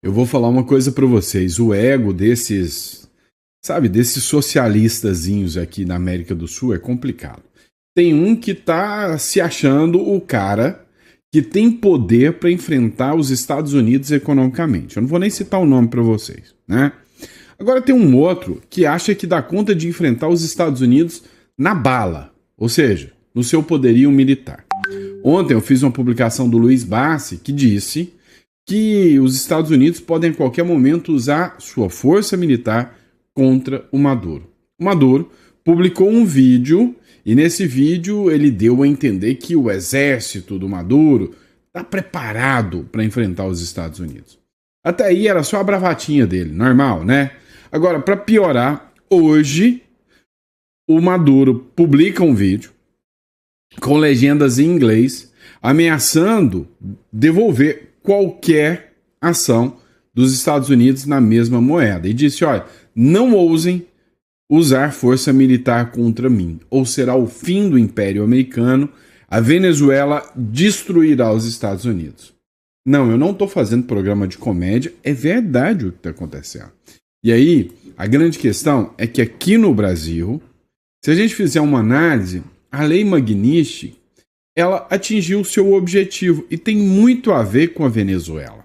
Eu vou falar uma coisa para vocês. O ego desses, sabe, desses socialistazinhos aqui na América do Sul é complicado. Tem um que tá se achando o cara que tem poder para enfrentar os Estados Unidos economicamente. Eu não vou nem citar o nome para vocês, né? Agora tem um outro que acha que dá conta de enfrentar os Estados Unidos na bala, ou seja, no seu poderio militar. Ontem eu fiz uma publicação do Luiz Bassi que disse que os Estados Unidos podem a qualquer momento usar sua força militar contra o Maduro. O Maduro publicou um vídeo e nesse vídeo ele deu a entender que o exército do Maduro está preparado para enfrentar os Estados Unidos. Até aí era só a bravatinha dele, normal, né? Agora, para piorar, hoje o Maduro publica um vídeo com legendas em inglês ameaçando devolver qualquer ação dos Estados Unidos na mesma moeda. E disse, olha, não ousem usar força militar contra mim, ou será o fim do Império Americano, a Venezuela destruirá os Estados Unidos. Não, eu não estou fazendo programa de comédia, é verdade o que está acontecendo. E aí, a grande questão é que aqui no Brasil, se a gente fizer uma análise, a Lei Magnitsky, ela atingiu o seu objetivo e tem muito a ver com a Venezuela.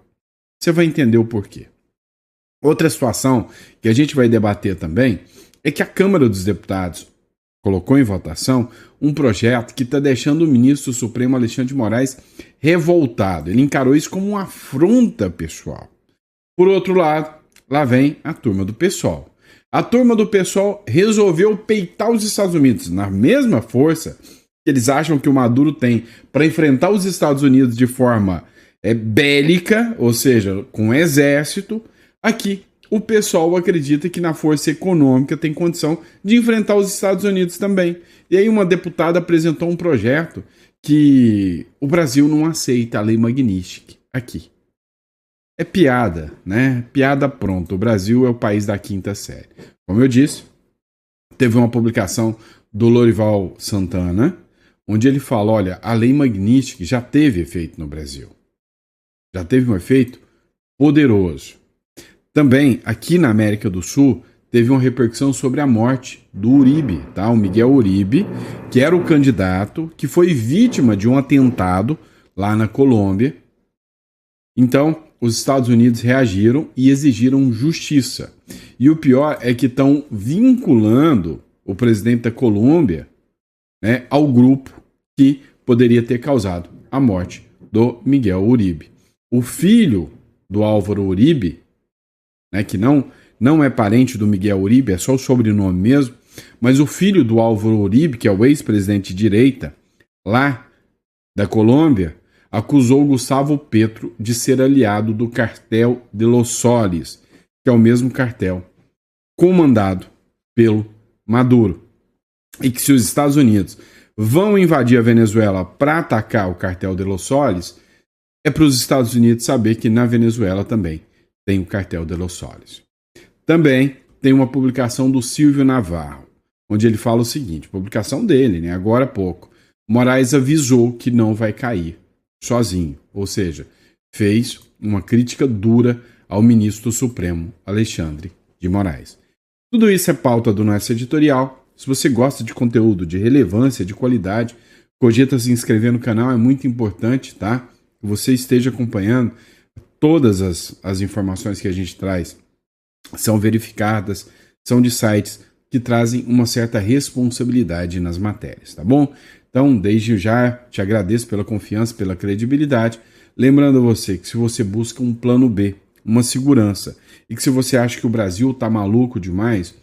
Você vai entender o porquê. Outra situação que a gente vai debater também é que a Câmara dos Deputados colocou em votação um projeto que está deixando o ministro Supremo Alexandre de Moraes revoltado. Ele encarou isso como uma afronta pessoal. Por outro lado, lá vem a turma do PSOL. A turma do PSOL resolveu peitar os Estados Unidos na mesma força que eles acham que o Maduro tem para enfrentar os Estados Unidos de forma bélica, ou seja, com exército. Aqui, o PSOL acredita que na força econômica tem condição de enfrentar os Estados Unidos também. E aí uma deputada apresentou um projeto que o Brasil não aceita a Lei Magnitsky aqui. É piada, né? Piada pronta. O Brasil é o país da quinta série. Como eu disse, teve uma publicação do Lorival Santana, onde ele fala, olha, a Lei Magnitsky já teve efeito no Brasil. Já teve um efeito poderoso. Também, aqui na América do Sul, teve uma repercussão sobre a morte do Uribe, tá? O Miguel Uribe, que era o candidato que foi vítima de um atentado lá na Colômbia. Então, os Estados Unidos reagiram e exigiram justiça. E o pior é que estão vinculando o presidente da Colômbia, né, ao grupo que poderia ter causado a morte do Miguel Uribe. O filho do Álvaro Uribe, né, que não é parente do Miguel Uribe, é só o sobrenome mesmo, mas o filho do Álvaro Uribe, que é o ex-presidente de direita lá da Colômbia, acusou Gustavo Petro de ser aliado do cartel de Los Solis, que é o mesmo cartel comandado pelo Maduro. E que se os Estados Unidos vão invadir a Venezuela para atacar o cartel de Los Solis, é para os Estados Unidos saber que na Venezuela também tem o cartel de Los Solis. Também tem uma publicação do Silvio Navarro, onde ele fala o seguinte, publicação dele, né, agora há pouco, Moraes avisou que não vai cair sozinho, ou seja, fez uma crítica dura ao ministro Supremo Alexandre de Moraes. Tudo isso é pauta do nosso editorial. Se você gosta de conteúdo de relevância, de qualidade, cogita se inscrever no canal, é muito importante, tá? Que você esteja acompanhando. Todas as informações que a gente traz são verificadas, são de sites que trazem uma certa responsabilidade nas matérias, tá bom? Então, desde já, te agradeço pela confiança, pela credibilidade. Lembrando a você que se você busca um plano B, uma segurança, e que se você acha que o Brasil tá maluco demais,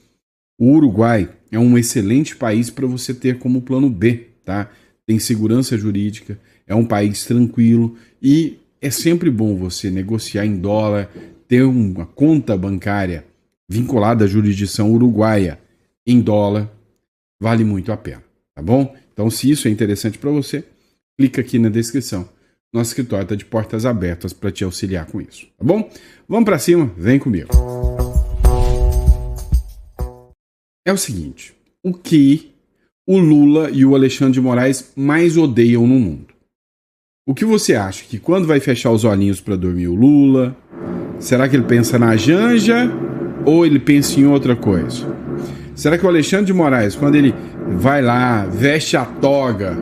o Uruguai é um excelente país para você ter como plano B, tá? Tem segurança jurídica, é um país tranquilo e é sempre bom você negociar em dólar, ter uma conta bancária vinculada à jurisdição uruguaia em dólar, vale muito a pena, tá bom? Então, se isso é interessante para você, clica aqui na descrição. Nosso escritório está de portas abertas para te auxiliar com isso, tá bom? Vamos para cima, vem comigo. É o seguinte, o que o Lula e o Alexandre de Moraes mais odeiam no mundo? O que você acha? Que quando vai fechar os olhinhos para dormir o Lula, Será que ele pensa na Janja ou ele pensa em outra coisa? Será que o Alexandre de Moraes, quando ele vai lá, veste a toga,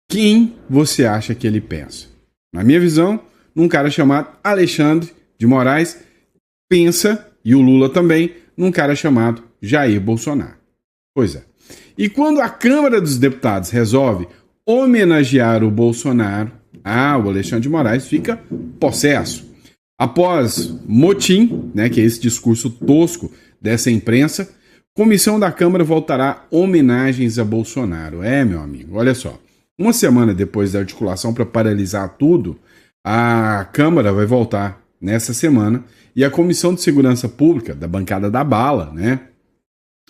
quem você acha que ele pensa? Na minha visão, num cara chamado Alexandre de Moraes, pensa, e o Lula também, num cara chamado Jair Bolsonaro. Pois é. E quando a Câmara dos Deputados resolve homenagear o Bolsonaro, o Alexandre de Moraes fica possesso. Após motim, né, que é esse discurso tosco dessa imprensa, comissão da Câmara voltará homenagens a Bolsonaro. Meu amigo, olha só. Uma semana depois da articulação para paralisar tudo, a Câmara vai voltar nessa semana e a Comissão de Segurança Pública, da bancada da bala, né,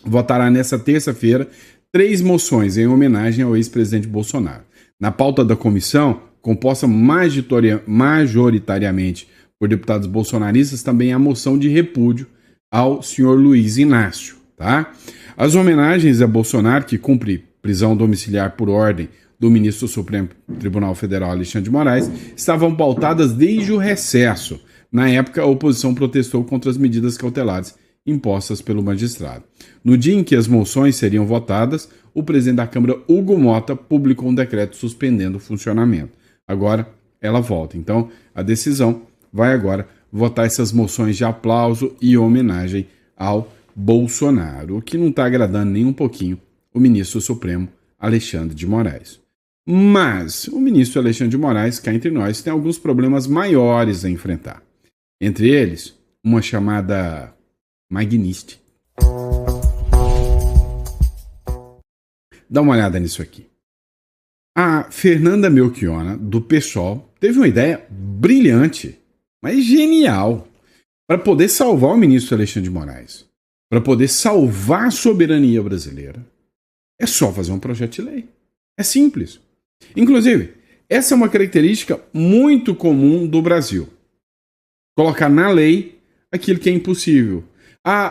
votará nessa terça-feira 3 moções em homenagem ao ex-presidente Bolsonaro. Na pauta da comissão, composta majoritariamente por deputados bolsonaristas, também há moção de repúdio ao senhor Luiz Inácio. Tá? As homenagens a Bolsonaro, que cumpre prisão domiciliar por ordem do ministro do Supremo Tribunal Federal, Alexandre de Moraes, estavam pautadas desde o recesso. Na época, a oposição protestou contra as medidas cautelares impostas pelo magistrado. No dia em que as moções seriam votadas, o presidente da Câmara, Hugo Mota, publicou um decreto suspendendo o funcionamento. Agora, ela volta. Então, a decisão vai agora votar essas moções de aplauso e homenagem ao Bolsonaro, o que não está agradando nem um pouquinho o ministro Supremo, Alexandre de Moraes. Mas o ministro Alexandre de Moraes, cá entre nós, tem alguns problemas maiores a enfrentar. Entre eles, uma chamada Magnitsky. Dá uma olhada nisso aqui. A Fernanda Melchiona, do PSOL, teve uma ideia brilhante, mas genial, para poder salvar o ministro Alexandre de Moraes, para poder salvar a soberania brasileira. É só fazer um projeto de lei. É simples. Inclusive, essa é uma característica muito comum do Brasil. Colocar na lei aquilo que é impossível.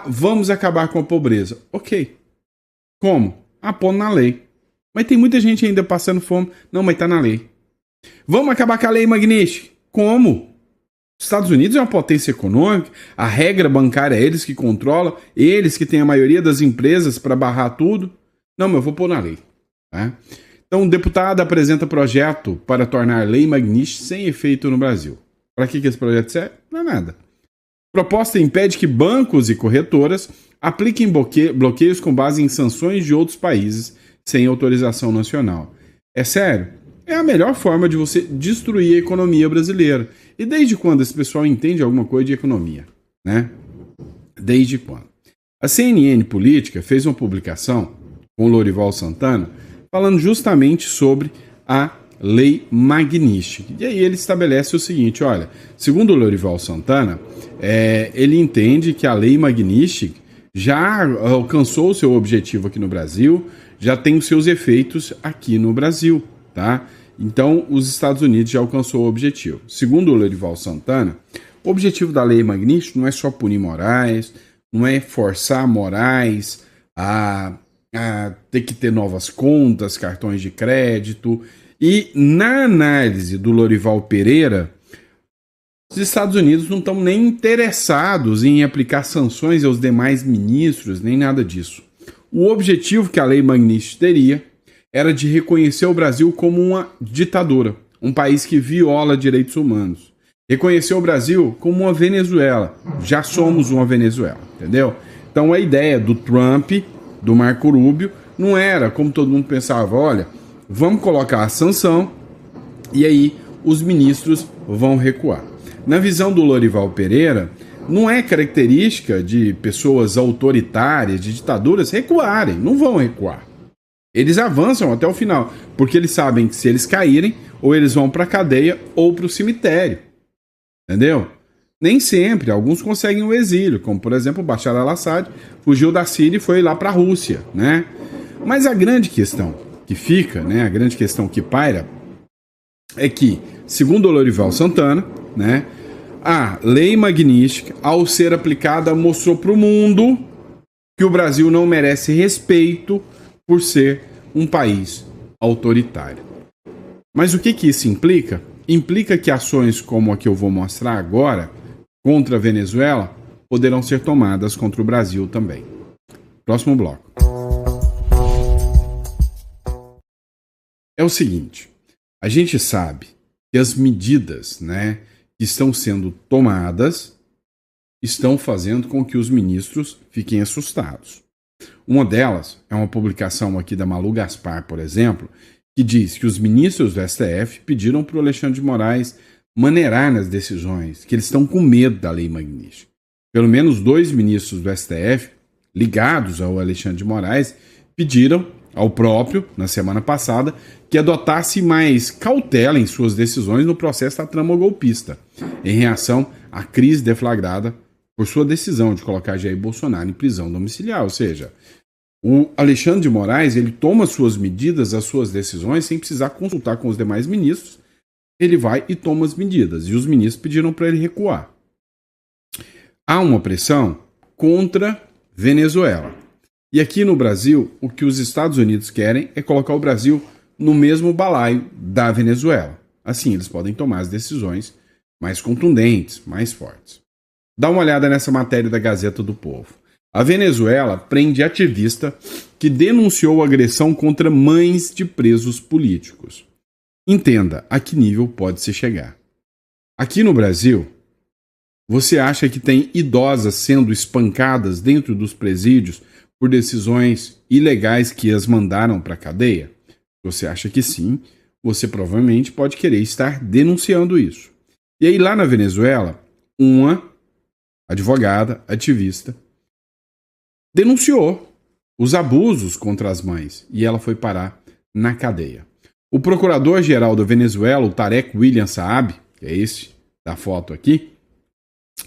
Vamos acabar com a pobreza. Ok. Como? Pondo na lei. Mas tem muita gente ainda passando fome. Não, mas tá na lei. Vamos acabar com a lei Magnitsky. Como? Os Estados Unidos é uma potência econômica, a regra bancária é eles que controlam, eles que têm a maioria das empresas para barrar tudo. Não, mas eu vou pôr na lei. Tá? Então, o deputado apresenta projeto para tornar a lei Magnitsky sem efeito no Brasil. Para que esse projeto serve? Não é nada. Proposta impede que bancos e corretoras apliquem bloqueios com base em sanções de outros países sem autorização nacional. É sério? É a melhor forma de você destruir a economia brasileira. E desde quando esse pessoal entende alguma coisa de economia? Né? Desde quando? A CNN Política fez uma publicação com o Lorival Santana falando justamente sobre a Lei Magnitsky. E aí ele estabelece o seguinte, olha, segundo o Lorival Santana, ele entende que a Lei Magnitsky já alcançou o seu objetivo aqui no Brasil, já tem os seus efeitos aqui no Brasil, tá? Então, os Estados Unidos já alcançou o objetivo. Segundo o Lorival Santana, o objetivo da Lei Magnitsky não é só punir Moraes, não é forçar Moraes a ter que ter novas contas, cartões de crédito. E na análise do Lorival Pereira, os Estados Unidos não estão nem interessados em aplicar sanções aos demais ministros, nem nada disso. O objetivo que a Lei Magnitsky teria era de reconhecer o Brasil como uma ditadura, um país que viola direitos humanos. Reconhecer o Brasil como uma Venezuela. Já somos uma Venezuela, entendeu? Então a ideia do Trump, do Marco Rubio, não era, como todo mundo pensava, olha, vamos colocar a sanção e aí os ministros vão recuar. Na visão do Lorival Pereira, não é característica de pessoas autoritárias, de ditaduras, recuarem, não vão recuar. Eles avançam até o final, porque eles sabem que se eles caírem, ou eles vão para a cadeia ou para o cemitério. Entendeu? Nem sempre, alguns conseguem o exílio, como por exemplo o Bashar al-Assad fugiu da Síria e foi lá para a Rússia, né? Mas a grande questão que fica, né, a grande questão que paira, é que, segundo o Lorival Santana, né, a Lei Magnitsky, ao ser aplicada, mostrou para o mundo que o Brasil não merece respeito por ser um país autoritário. Mas o que isso implica? Implica que ações como a que eu vou mostrar agora contra a Venezuela poderão ser tomadas contra o Brasil também. Próximo bloco. É o seguinte, a gente sabe que as medidas, né, que estão sendo tomadas estão fazendo com que os ministros fiquem assustados. Uma delas é uma publicação aqui da Malu Gaspar, por exemplo, que diz que os ministros do STF pediram para o Alexandre de Moraes maneirar nas decisões, que eles estão com medo da Lei Magnífica. Pelo menos 2 ministros do STF, ligados ao Alexandre de Moraes, pediram ao próprio, na semana passada, que adotasse mais cautela em suas decisões no processo da trama golpista, em reação à crise deflagrada por sua decisão de colocar Jair Bolsonaro em prisão domiciliar. Ou seja, o Alexandre de Moraes, ele toma suas medidas, as suas decisões, sem precisar consultar com os demais ministros. Ele vai e toma as medidas. E os ministros pediram para ele recuar. Há uma pressão contra Venezuela. E aqui no Brasil, o que os Estados Unidos querem é colocar o Brasil no mesmo balaio da Venezuela. Assim, eles podem tomar as decisões mais contundentes, mais fortes. Dá uma olhada nessa matéria da Gazeta do Povo. A Venezuela prende ativista que denunciou agressão contra mães de presos políticos. Entenda a que nível pode se chegar. Aqui no Brasil, você acha que tem idosas sendo espancadas dentro dos presídios por decisões ilegais que as mandaram para a cadeia? Você acha que sim, você provavelmente pode querer estar denunciando isso. E aí lá na Venezuela, uma advogada, ativista, denunciou os abusos contra as mães e ela foi parar na cadeia. O procurador-geral da Venezuela, o Tarek William Saab, que é esse da foto aqui,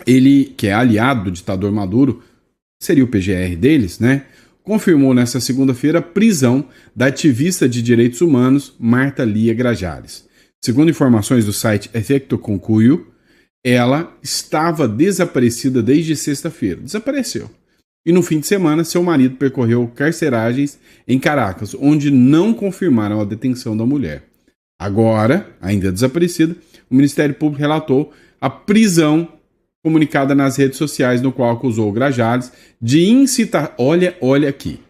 ele, que é aliado do ditador Maduro, seria o PGR deles, né? Confirmou nesta segunda-feira a prisão da ativista de direitos humanos Marta Lia Grajales. Segundo informações do site Efecto Concuyo, ela estava desaparecida desde sexta-feira. Desapareceu. E no fim de semana, seu marido percorreu carceragens em Caracas, onde não confirmaram a detenção da mulher. Agora, ainda desaparecida, o Ministério Público relatou a prisão comunicada nas redes sociais, no qual acusou o Grajales de olha aqui,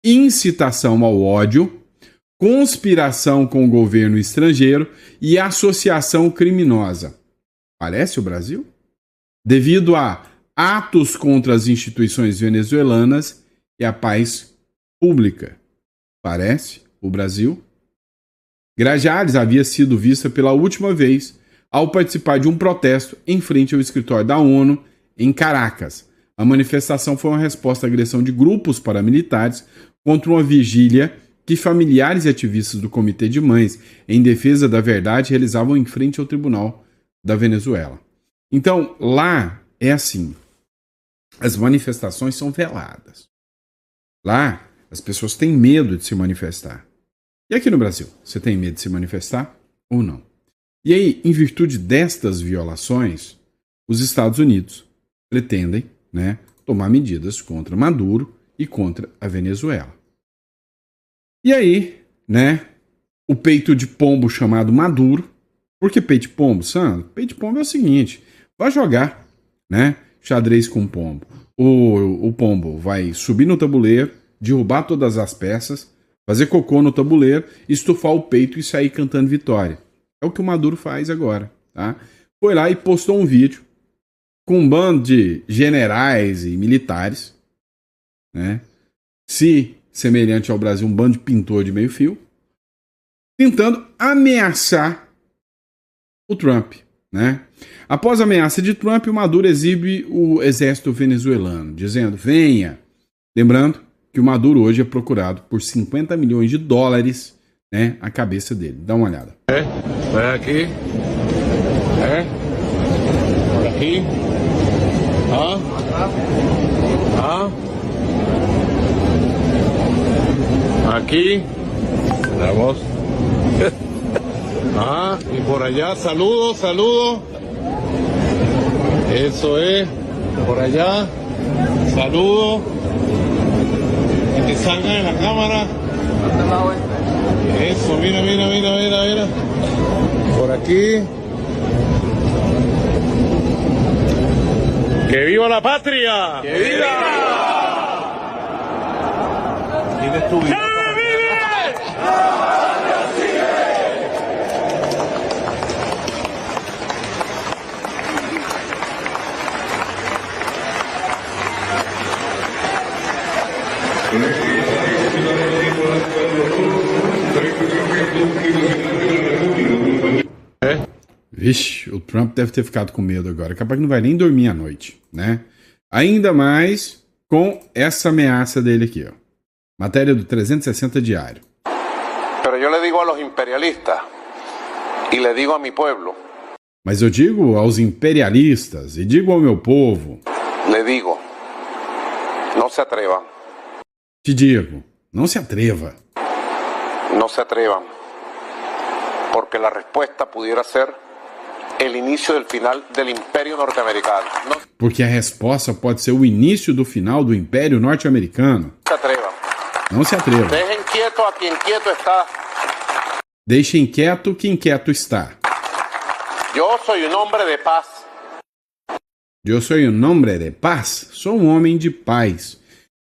incitação ao ódio, conspiração com o governo estrangeiro e associação criminosa. Parece o Brasil? Devido a atos contra as instituições venezuelanas e a paz pública. Parece o Brasil? Grajales havia sido vista pela última vez ao participar de um protesto em frente ao escritório da ONU em Caracas. A manifestação foi uma resposta à agressão de grupos paramilitares contra uma vigília que familiares e ativistas do Comitê de Mães em Defesa da Verdade realizavam em frente ao Tribunal da Venezuela. Então, lá é assim. As manifestações são veladas. Lá, as pessoas têm medo de se manifestar. E aqui no Brasil, você tem medo de se manifestar ou não? E aí, em virtude destas violações, os Estados Unidos pretendem, né, tomar medidas contra Maduro e contra a Venezuela. E aí, né, o peito de pombo chamado Maduro. Por que peito de pombo, Sandro? Peito de pombo é o seguinte, vai jogar, né, xadrez com pombo. O pombo vai subir no tabuleiro, derrubar todas as peças, fazer cocô no tabuleiro, estufar o peito e sair cantando vitória. É o que o Maduro faz agora, tá? Foi lá e postou um vídeo com um bando de generais e militares, né? Se semelhante ao Brasil, um bando de pintor de meio fio, tentando ameaçar o Trump, né? Após a ameaça de Trump, o Maduro exibe o exército venezuelano, dizendo, venha. Lembrando que o Maduro hoje é procurado por 50 milhões de dólares, né, a cabeça dele. Dá uma olhada. Vai aqui. Por aqui. Aquí. Vamos. Y por allá, saludo, saludo. Eso es. Por allá, saludo. Que salga en la cámara. Eso, mira, mira, mira, mira, mira. Por aquí. ¡Que viva la patria! ¡Que viva! ¿Tienes tu vida? Vixe, o Trump deve ter ficado com medo agora. Capaz que não vai nem dormir à noite, né? Ainda mais com essa ameaça dele aqui, ó. Matéria do 360 Diário. Pero yo le digo a los imperialistas y le digo a mi pueblo. Mas eu digo aos imperialistas e digo ao meu povo. Le digo, no se atrevan. Te digo, não se atreva. No se atrevan. Porque la respuesta pudiera ser el inicio del final del imperio norteamericano. No Porque a resposta pode ser o início do final do Império Norte-Americano. se atrevan. Não se atreva. Dejen quieto a quien quieto está. Deixe inquieto que inquieto está. Yo soy un hombre de paz. Eu sou um homem de paz. Sou um homem de paz.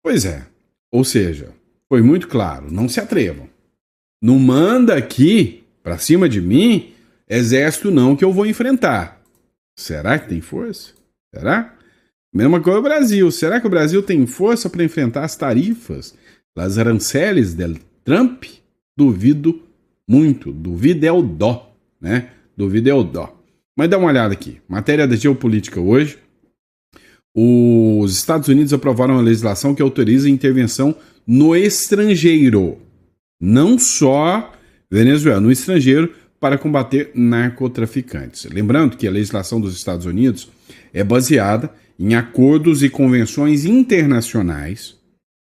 Pois é. Ou seja, foi muito claro. Não se atrevam. Não manda aqui, pra cima de mim, exército não que eu vou enfrentar. Será que tem força? Será? Mesma coisa o Brasil. Será que o Brasil tem força para enfrentar as tarifas, as aranceles del Trump? Duvido muito. Duvido é o dó, né? Duvido é o dó. Mas dá uma olhada aqui. Matéria da geopolítica hoje. Os Estados Unidos aprovaram uma legislação que autoriza a intervenção no estrangeiro. Não só Venezuela, no estrangeiro, para combater narcotraficantes. Lembrando que a legislação dos Estados Unidos é baseada em acordos e convenções internacionais,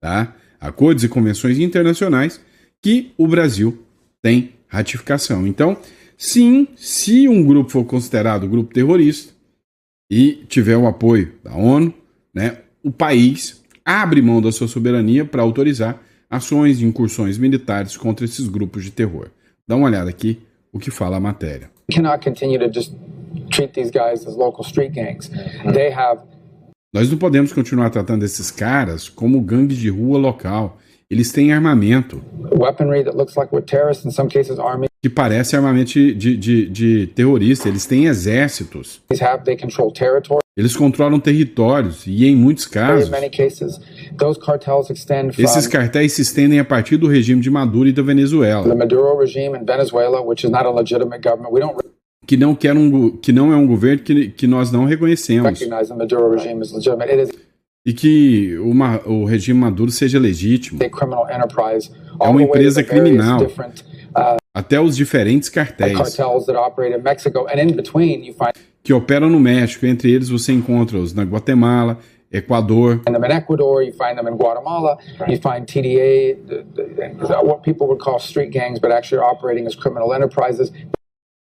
tá? Acordos e convenções internacionais que o Brasil tem ratificação. Então, sim, se um grupo for considerado grupo terrorista e tiver o apoio da ONU, né, o país abre mão da sua soberania para autorizar ações e incursões militares contra esses grupos de terror. Dá uma olhada aqui o que fala a matéria. Cannot continue to just treat these guys as local street gangs. They have Nós não podemos continuar tratando esses caras como gangues de rua local. Eles têm armamento weaponry that looks like what terrorists, in some cases armies que parece armamento de terrorista. Eles têm exércitos. have. They control territory. Eles controlam territórios e, em muitos In casos, many cases, those cartels extend from esses cartéis se estendem a partir do regime de Maduro e da the Venezuela, Maduro regime in Venezuela, which is not a legitimate government. We don't que não é um governo que nós não reconhecemos, recognize the Maduro regime as legitimate. It is e que o regime Maduro seja legítimo. a criminal enterprise. É All uma the way to empresa the various criminal. different Até os diferentes cartéis cartels that operate in Mexico, and in between you find que operam no México. Entre eles você encontra os na Guatemala, Equador, them in Ecuador, you find them in Guatemala, you find TDA, what people would call street gangs, but actually are operating as criminal enterprises.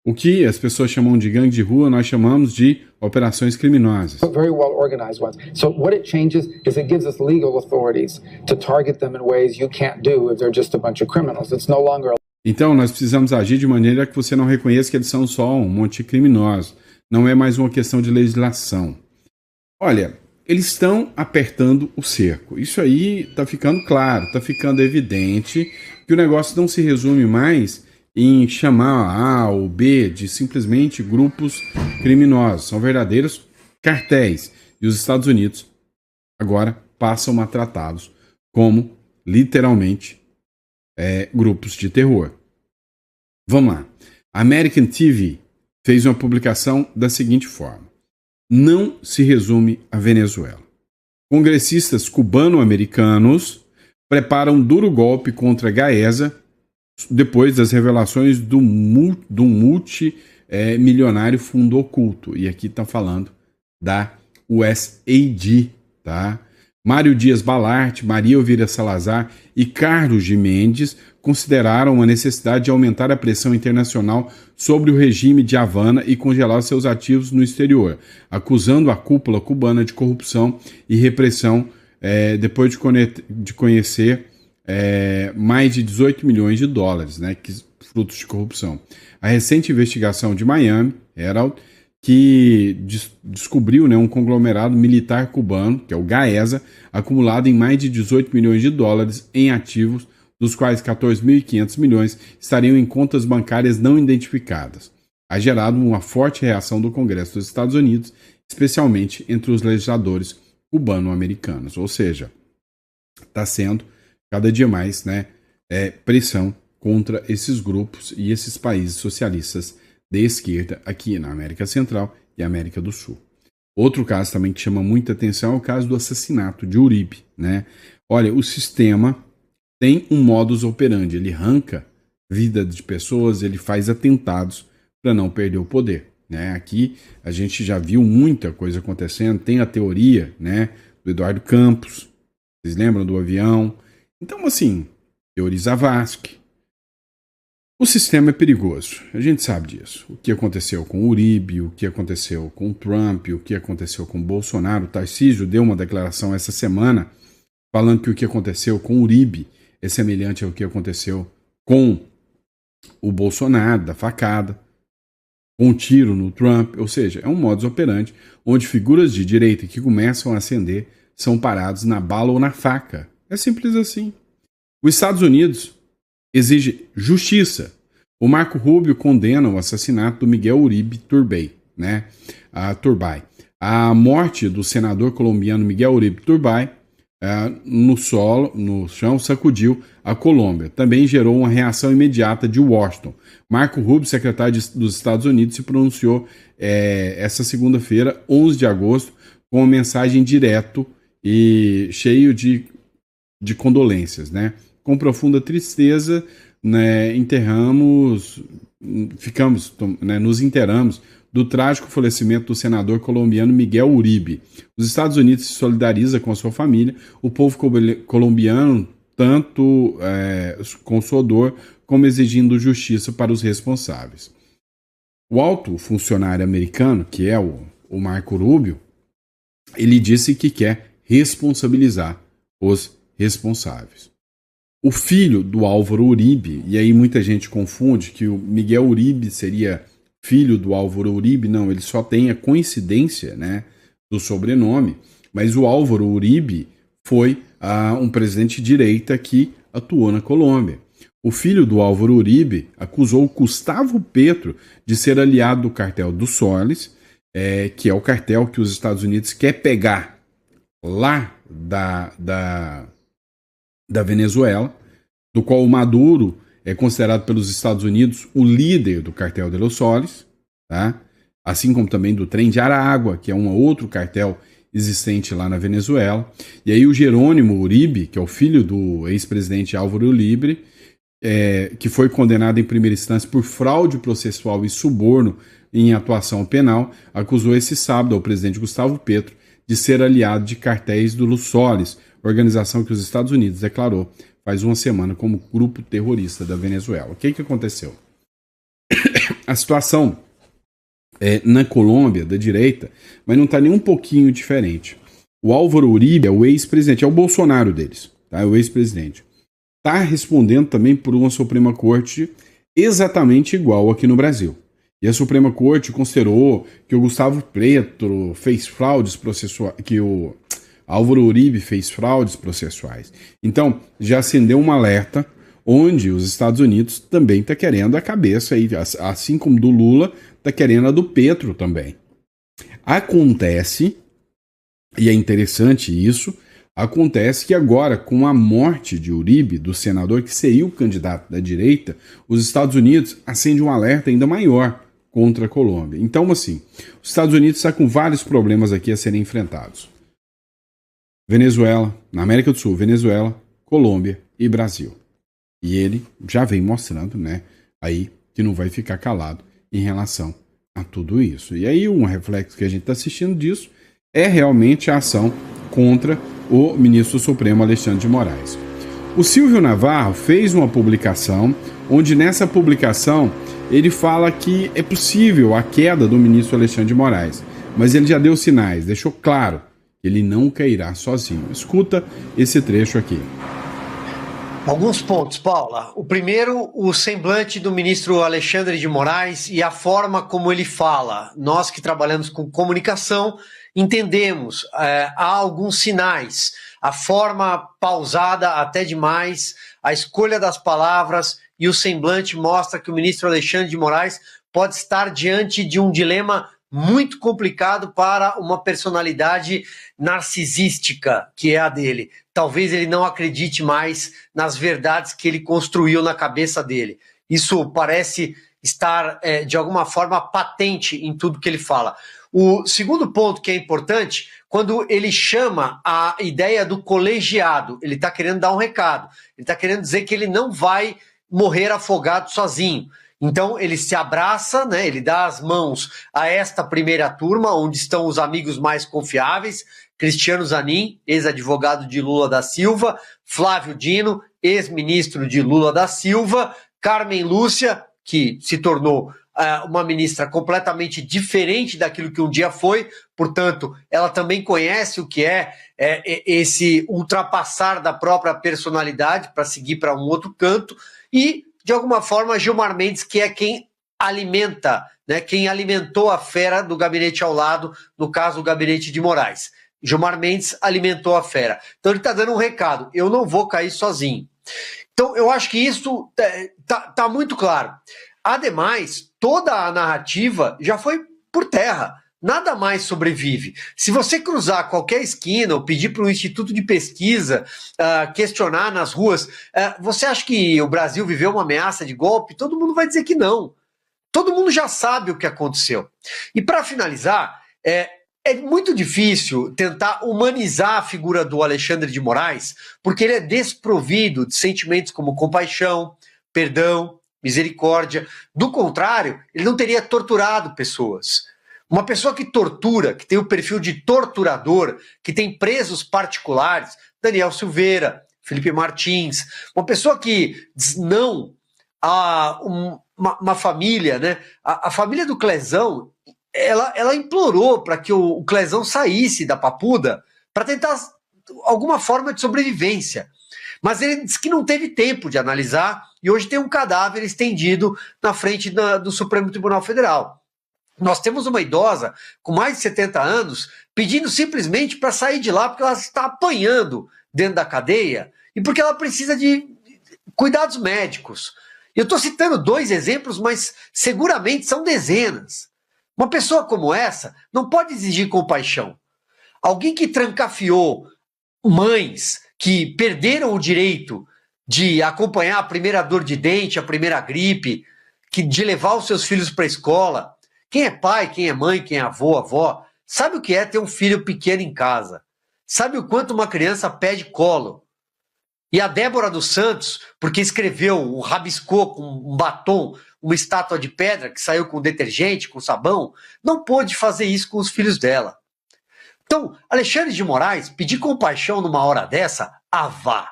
o que as pessoas chamam de gangue de rua, nós chamamos de operações criminosas. Very well organized ones. So what it changes is it gives us legal authorities to target them in ways you can't do if they're just a bunch of criminals. It's no longer Então nós precisamos agir de maneira que você não reconheça que eles são só um monte de criminosos. Não é mais uma questão de legislação. Olha, eles estão apertando o cerco. Isso aí está ficando claro, está ficando evidente que o negócio não se resume mais em chamar A ou B de simplesmente grupos criminosos. São verdadeiros cartéis. E os Estados Unidos agora passam a tratá-los como, literalmente, grupos de terror. Vamos lá. A American TV fez uma publicação da seguinte forma: não se resume a Venezuela. Congressistas cubano-americanos preparam duro golpe contra Gaesa depois das revelações do multimilionário fundo oculto. E aqui estão falando da USAID, tá? Mário Dias Balart, Maria Elvira Salazar e Carlos de Mendes consideraram a necessidade de aumentar a pressão internacional sobre o regime de Havana e congelar seus ativos no exterior, acusando a cúpula cubana de corrupção e repressão depois de conhecer mais de 18 milhões de dólares, né, frutos de corrupção. A recente investigação de Miami Herald que descobriu, né, um conglomerado militar cubano, que é o GAESA, acumulado em mais de 18 milhões de dólares em ativos, dos quais 14.500 milhões estariam em contas bancárias não identificadas. Ha gerado uma forte reação do Congresso dos Estados Unidos, especialmente entre os legisladores cubano-americanos. Ou seja, está sendo cada dia mais, né, pressão contra esses grupos e esses países socialistas de esquerda aqui na América Central e América do Sul. Outro caso também que chama muita atenção é o caso do assassinato de Uribe, né? Olha, o sistema tem um modus operandi, ele arranca vida de pessoas, ele faz atentados para não perder o poder, né? Aqui a gente já viu muita coisa acontecendo, tem a teoria, né, do Eduardo Campos, vocês lembram do avião? Então, assim, teoria Zavascki. O sistema é perigoso, a gente sabe disso. O que aconteceu com o Uribe, o que aconteceu com o Trump, o que aconteceu com o Bolsonaro. O Tarcísio deu uma declaração essa semana falando que o que aconteceu com o Uribe é semelhante ao que aconteceu com o Bolsonaro, da facada, com um tiro no Trump. Ou seja, é um modus operandi onde figuras de direita que começam a ascender são parados na bala ou na faca. É simples assim. Os Estados Unidos exige justiça. O Marco Rubio condena o assassinato do Miguel Uribe Turbay, né? Turbay. A morte do senador colombiano Miguel Uribe Turbay no chão, sacudiu a Colômbia. Também gerou uma reação imediata de Washington. Marco Rubio, secretário dos Estados Unidos, se pronunciou essa segunda-feira, 11 de agosto, com uma mensagem direto e cheio de condolências, né? Com profunda tristeza, né, nos inteiramos do trágico falecimento do senador colombiano Miguel Uribe. Os Estados Unidos se solidarizam com a sua família, o povo colombiano, tanto com sua dor, como exigindo justiça para os responsáveis. O alto funcionário americano, que é o Marco Rubio, ele disse que quer responsabilizar os responsáveis. O filho do Álvaro Uribe, e aí muita gente confunde que o Miguel Uribe seria filho do Álvaro Uribe, não, ele só tem a coincidência, né, do sobrenome, mas o Álvaro Uribe foi um presidente de direita que atuou na Colômbia. O filho do Álvaro Uribe acusou o Gustavo Petro de ser aliado do cartel dos Soles, que é o cartel que os Estados Unidos quer pegar lá da Venezuela, do qual o Maduro é considerado pelos Estados Unidos o líder do cartel de los Soles, tá? Assim como também do Trem de Aragua, que é um outro cartel existente lá na Venezuela. E aí o Jerônimo Uribe, que é o filho do ex-presidente Álvaro Uribe, que foi condenado em primeira instância por fraude processual e suborno em atuação penal, acusou esse sábado ao presidente Gustavo Petro de ser aliado de cartéis do Los Soles, organização que os Estados Unidos declarou faz uma semana como grupo terrorista da Venezuela. O que aconteceu? A situação na Colômbia, da direita, mas não está nem um pouquinho diferente. O Álvaro Uribe é o ex-presidente, é o Bolsonaro deles, tá? É o ex-presidente. Está respondendo também por uma Suprema Corte exatamente igual aqui no Brasil. E a Suprema Corte considerou que o Gustavo Petro fez fraudes processuais, que o Álvaro Uribe fez fraudes processuais. Então, já acendeu um alerta onde os Estados Unidos também está querendo a cabeça, aí, assim como do Lula, está querendo a do Petro também. Acontece, e é interessante isso, acontece que agora, com a morte de Uribe, do senador que seria o candidato da direita, os Estados Unidos acendem um alerta ainda maior contra a Colômbia. Então, assim, os Estados Unidos estão com vários problemas aqui a serem enfrentados. Venezuela, na América do Sul, Venezuela, Colômbia e Brasil. E ele já vem mostrando, né, aí que não vai ficar calado em relação a tudo isso. E aí um reflexo que a gente está assistindo disso é realmente a ação contra o ministro Supremo Alexandre de Moraes. O Silvio Navarro fez uma publicação onde nessa publicação ele fala que é possível a queda do ministro Alexandre de Moraes, mas ele já deu sinais, deixou claro que ele não cairá sozinho. Escuta esse trecho aqui. Alguns pontos, Paula. O primeiro, o semblante do ministro Alexandre de Moraes e a forma como ele fala. Nós que trabalhamos com comunicação entendemos, há alguns sinais. A forma pausada até demais, a escolha das palavras e o semblante mostra que o ministro Alexandre de Moraes pode estar diante de um dilema muito complicado para uma personalidade narcisística, que é a dele. Talvez ele não acredite mais nas verdades que ele construiu na cabeça dele. Isso parece estar, de alguma forma, patente em tudo que ele fala. O segundo ponto que é importante, quando ele chama a ideia do colegiado, ele está querendo dar um recado. Ele está querendo dizer que ele não vai morrer afogado sozinho. Então ele se abraça, né, ele dá as mãos a esta primeira turma, onde estão os amigos mais confiáveis, Cristiano Zanin, ex-advogado de Lula da Silva, Flávio Dino, ex-ministro de Lula da Silva, Carmen Lúcia, que se tornou uma ministra completamente diferente daquilo que um dia foi, portanto, ela também conhece o que é esse ultrapassar da própria personalidade para seguir para um outro canto, e de alguma forma, Gilmar Mendes, que é quem alimenta, né, quem alimentou a fera do gabinete ao lado, no caso, o gabinete de Moraes. Gilmar Mendes alimentou a fera. Então ele está dando um recado, eu não vou cair sozinho. Então eu acho que isso tá muito claro. Ademais, toda a narrativa já foi por terra. Nada mais sobrevive. Se você cruzar qualquer esquina ou pedir para um instituto de pesquisa questionar nas ruas, você acha que o Brasil viveu uma ameaça de golpe? Todo mundo vai dizer que não. Todo mundo já sabe o que aconteceu. E para finalizar, é muito difícil tentar humanizar a figura do Alexandre de Moraes, porque ele é desprovido de sentimentos como compaixão, perdão, misericórdia. Do contrário, ele não teria torturado pessoas. Uma pessoa que tortura, que tem o perfil de torturador, que tem presos particulares, Daniel Silveira, Felipe Martins, uma pessoa que diz não a uma família, né? A família do Clezão, ela implorou para que o Clezão saísse da Papuda para tentar alguma forma de sobrevivência. Mas ele disse que não teve tempo de analisar e hoje tem um cadáver estendido na frente do Supremo Tribunal Federal. Nós temos uma idosa com mais de 70 anos pedindo simplesmente para sair de lá porque ela está apanhando dentro da cadeia e porque ela precisa de cuidados médicos. Eu estou citando 2 exemplos, mas seguramente são dezenas. Uma pessoa como essa não pode exigir compaixão. Alguém que trancafiou mães que perderam o direito de acompanhar a primeira dor de dente, a primeira gripe, de levar os seus filhos para a escola. Quem é pai, quem é mãe, quem é avô, avó, sabe o que é ter um filho pequeno em casa. Sabe o quanto uma criança pede colo. E a Débora dos Santos, porque escreveu, rabiscou com um batom, uma estátua de pedra que saiu com detergente, com sabão, não pôde fazer isso com os filhos dela. Então, Alexandre de Moraes, pedir compaixão numa hora dessa, avá.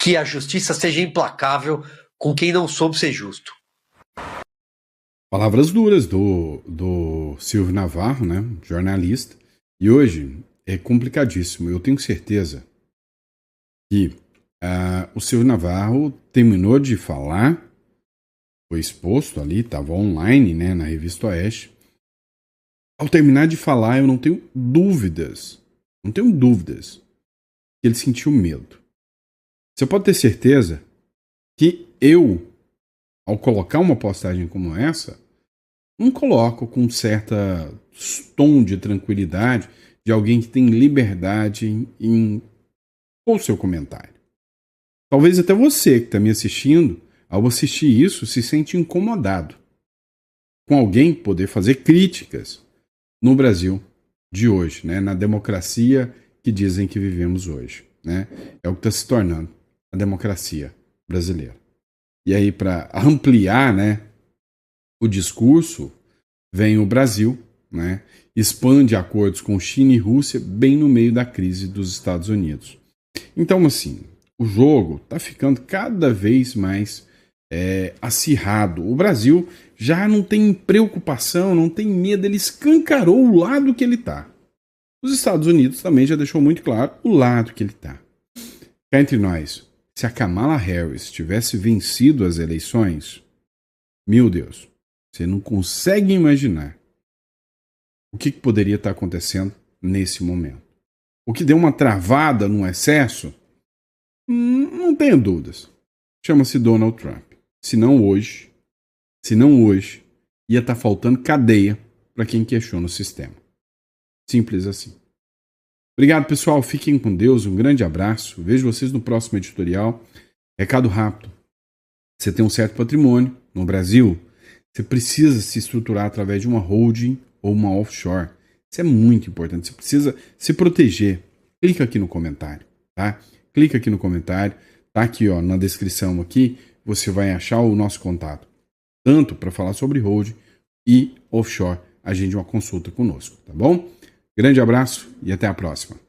Que a justiça seja implacável com quem não soube ser justo. Palavras duras do Silvio Navarro, né, jornalista. E hoje é complicadíssimo. Eu tenho certeza que o Silvio Navarro terminou de falar, foi exposto ali, estava online, né, na Revista Oeste. Ao terminar de falar, eu não tenho dúvidas que ele sentiu medo. Você pode ter certeza que eu, ao colocar uma postagem como essa, não coloco com certa tom de tranquilidade de alguém que tem liberdade em o seu comentário. Talvez até você que está me assistindo, ao assistir isso, se sente incomodado com alguém poder fazer críticas no Brasil de hoje, né? Na democracia que dizem que vivemos hoje, né? É o que está se tornando a democracia brasileira. E aí, para ampliar, né, o discurso, vem o Brasil, né, expande acordos com China e Rússia bem no meio da crise dos Estados Unidos. Então, assim, o jogo está ficando cada vez mais acirrado. O Brasil já não tem preocupação, não tem medo, ele escancarou o lado que ele está. Os Estados Unidos também já deixou muito claro o lado que ele está. Cá entre nós, se a Kamala Harris tivesse vencido as eleições, meu Deus, você não consegue imaginar o que poderia estar acontecendo nesse momento. O que deu uma travada no excesso, não tenho dúvidas. Chama-se Donald Trump. Se não hoje, ia estar faltando cadeia para quem questiona o sistema. Simples assim. Obrigado, pessoal. Fiquem com Deus. Um grande abraço. Vejo vocês no próximo editorial. Recado rápido. Você tem um certo patrimônio no Brasil, você precisa se estruturar através de uma holding ou uma offshore. Isso é muito importante. Você precisa se proteger. Clica aqui no comentário, tá? Clica aqui no comentário. Tá aqui, ó, na descrição aqui. Você vai achar o nosso contato. Tanto para falar sobre holding e offshore. Agende uma consulta conosco, tá bom? Grande abraço e até a próxima.